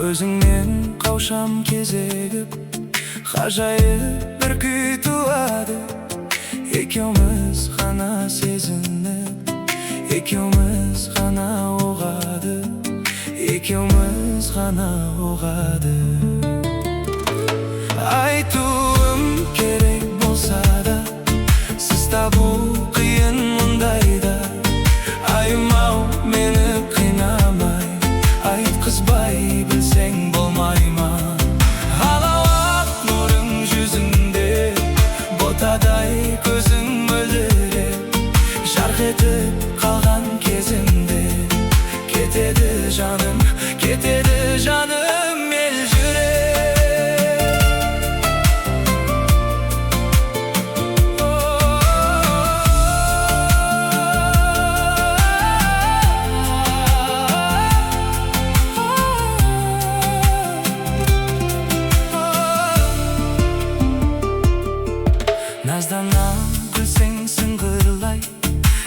Өзіңмен қаушам кезегіп, ғажайып бір күй туады. Екеуміз ғана сезініп, екеуміз ғана оғады, екеуміз ғана оғады. Айтуым керек болса да, сіз табу қиын мұндайда. Айым-ау, мені қинамай, айтқызбай білсең болмай ма? Алауат нұрың жүзіңде, ботадай көзің мөлдіреп, жарқ етіп қалған кезімде кетеді жаным, кетеді жаным елжіреп. Наздана күлсең сыңғырлай,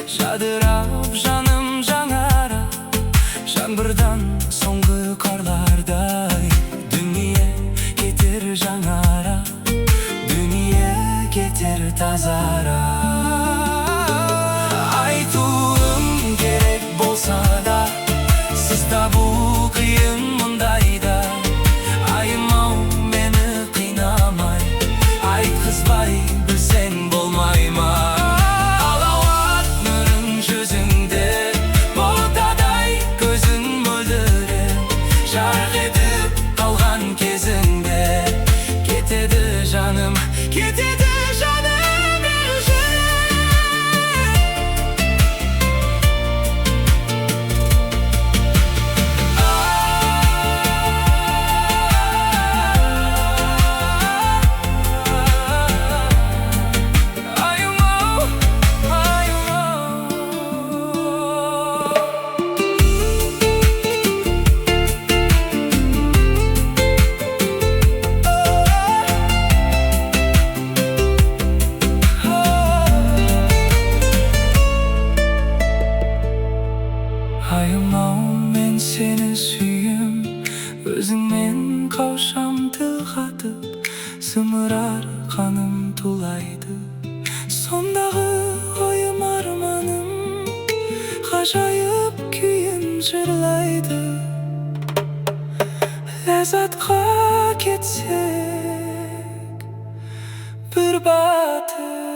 жадырап жаным жаңара. Жаңбырдан соңғы қарлардай, дүние кетер жаңара, дүние кетер тазара. Айтуым керек болса да, сіз табу қиын мұндайда. Айым-ау, мені қинамай, айтқызбай білсең болмай ма? Алауат нұрың жүзіңде, ботадай көзің мөлдіреп, жарқ етіп қалған кезіңде кетеді жаным, кетеді жаным елжіреп. Айым-ау, мен сені сүйем, өзіңмен қаушам тіл қатып, зымырар қаным тулайды. Сондағы ойым арманым, ғажайып күйін жырлайды. Ләззатқа кетсек, бір батыр